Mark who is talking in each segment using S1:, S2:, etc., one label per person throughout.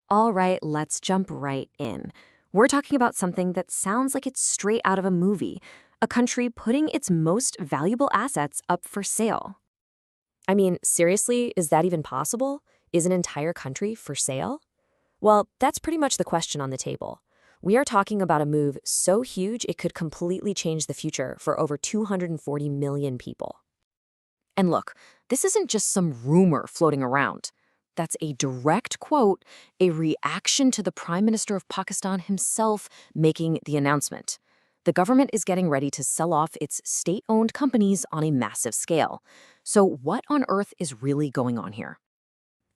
S1: All right, let's jump right in. We're talking about something that sounds like it's straight out of a movie, a country putting its most valuable assets up for sale. I mean, seriously, is that even possible? Is an entire country for sale? Well, that's pretty much the question on the table. We are talking about a move so huge it could completely change the future for over 240 million people. And look, this isn't just some rumor floating around. That's a direct quote, a reaction to the Prime Minister of Pakistan himself making the announcement. The government is getting ready to sell off its state-owned companies on a massive scale. So what on earth is really going on here?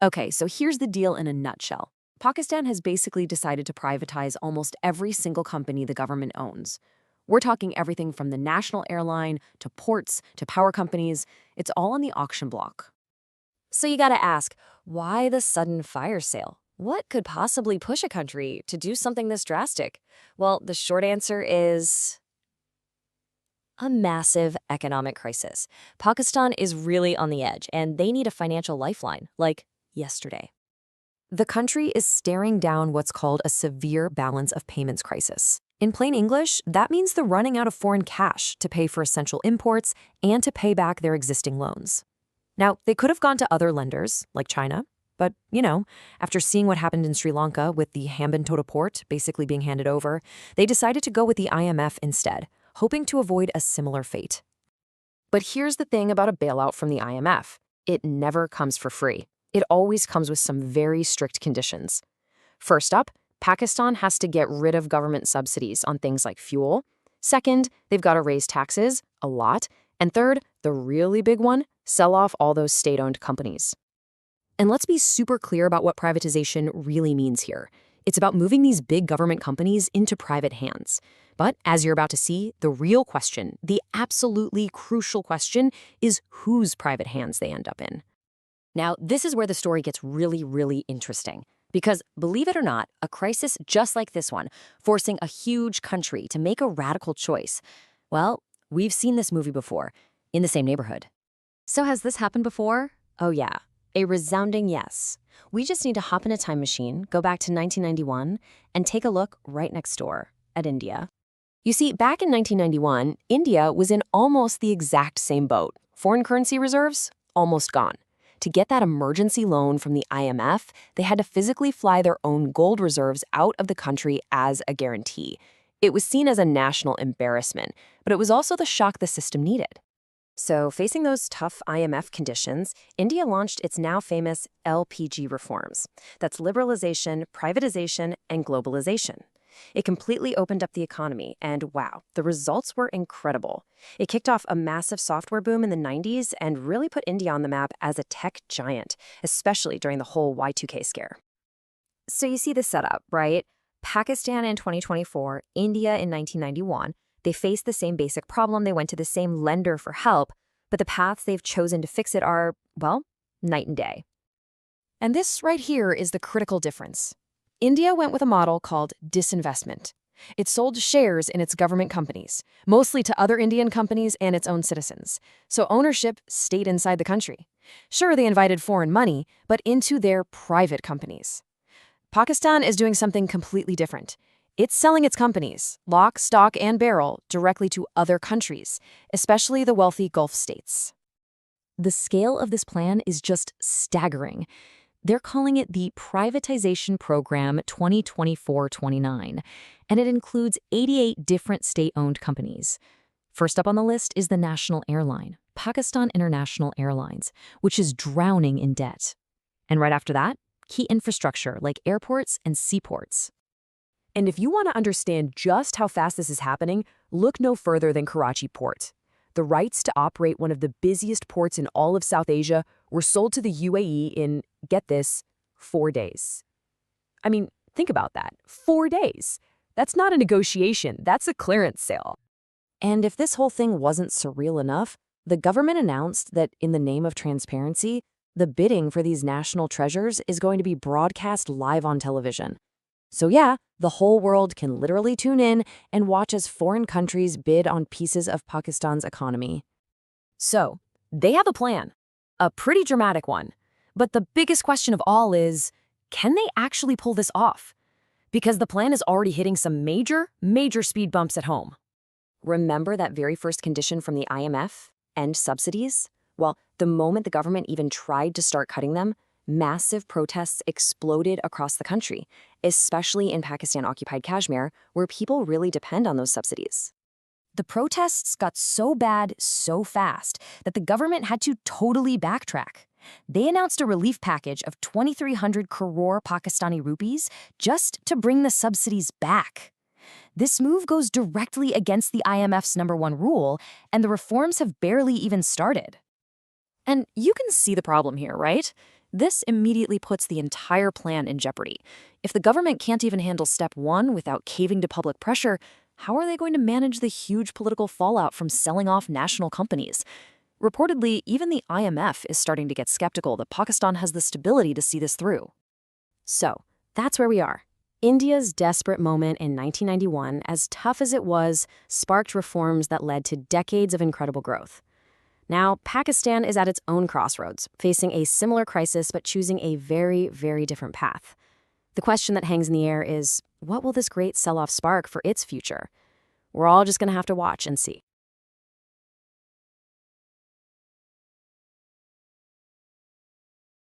S1: Okay, so here's the deal in a nutshell. Pakistan has basically decided to privatize almost every single company the government owns. We're talking everything from the national airline to ports to power companies. It's all on the auction block. So you gotta ask, why the sudden fire sale? What could possibly push a country to do something this drastic? Well, the short answer is a massive economic crisis. Pakistan is really on the edge, and they need a financial lifeline, like yesterday. The country is staring down what's called a severe balance of payments crisis. In plain English, that means they're running out of foreign cash to pay for essential imports and to pay back their existing loans. Now, they could have gone to other lenders, like China, but, after seeing what happened in Sri Lanka with the Hambantota port basically being handed over, they decided to go with the IMF instead, hoping to avoid a similar fate. But here's the thing about a bailout from the IMF. It never comes for free. It always comes with some very strict conditions. First up, Pakistan has to get rid of government subsidies on things like fuel. Second, they've got to raise taxes, a lot. And third, the really big one, sell off all those state-owned companies. And let's be super clear about what privatization really means here. It's about moving these big government companies into private hands. But as you're about to see, the real question, the absolutely crucial question, is whose private hands they end up in. Now, this is where the story gets really, really interesting. Because, believe it or not, a crisis just like this one, forcing a huge country to make a radical choice, well, we've seen this movie before, in the same neighborhood. So has this happened before? Oh yeah, a resounding yes. We just need to hop in a time machine, go back to 1991, and take a look right next door at India. You see, back in 1991, India was in almost the exact same boat. Foreign currency reserves, almost gone. To get that emergency loan from the IMF, they had to physically fly their own gold reserves out of the country as a guarantee. It was seen as a national embarrassment, but it was also the shock the system needed. So, facing those tough IMF conditions, India launched its now famous LPG reforms. That's liberalization, privatization, and globalization. It completely opened up the economy, and wow, the results were incredible. It kicked off a massive software boom in the 90s and really put India on the map as a tech giant, especially during the whole Y2K scare. So you see the setup, right? Pakistan in 2024, India in 1991. They face the same basic problem, they went to the same lender for help, but the paths they've chosen to fix it are, well, night and day. And this right here is the critical difference. India went with a model called disinvestment. It sold shares in its government companies, mostly to other Indian companies and its own citizens. So ownership stayed inside the country. Sure, they invited foreign money, but into their private companies. Pakistan is doing something completely different. It's selling its companies, lock, stock, and barrel, directly to other countries, especially the wealthy Gulf states. The scale of this plan is just staggering. They're calling it the Privatization Program 2024-29, and it includes 88 different state-owned companies. First up on the list is the national airline, Pakistan International Airlines, which is drowning in debt. And right after that, key infrastructure like airports and seaports. And if you want to understand just how fast this is happening, look no further than Karachi Port. The rights to operate one of the busiest ports in all of South Asia were sold to the UAE in, get this, 4 days. I mean, think about that. 4 days. That's not a negotiation, that's a clearance sale. And if this whole thing wasn't surreal enough, the government announced that in the name of transparency, the bidding for these national treasures is going to be broadcast live on television. So yeah, the whole world can literally tune in and watch as foreign countries bid on pieces of Pakistan's economy. So, they have a plan. A pretty dramatic one. But the biggest question of all is can they actually pull this off? Because the plan is already hitting some major speed bumps at home. Remember that very first condition from the IMF? End subsidies? Well, the moment the government even tried to start cutting them, massive protests exploded across the country, especially in Pakistan-occupied Kashmir, where people really depend on those subsidies. The protests got so bad so fast that the government had to totally backtrack. They announced a relief package of 2,300 crore Pakistani rupees just to bring the subsidies back. This move goes directly against the IMF's #1 rule, and the reforms have barely even started. And you can see the problem here, right? This immediately puts the entire plan in jeopardy. If the government can't even handle step 1 without caving to public pressure, how are they going to manage the huge political fallout from selling off national companies? Reportedly, even the IMF is starting to get skeptical that Pakistan has the stability to see this through. So, that's where we are. India's desperate moment in 1991, as tough as it was, sparked reforms that led to decades of incredible growth. Now, Pakistan is at its own crossroads, facing a similar crisis but choosing a very different path. The question that hangs in the air is, what will this great sell-off spark for its future? We're all just going to have to watch and see.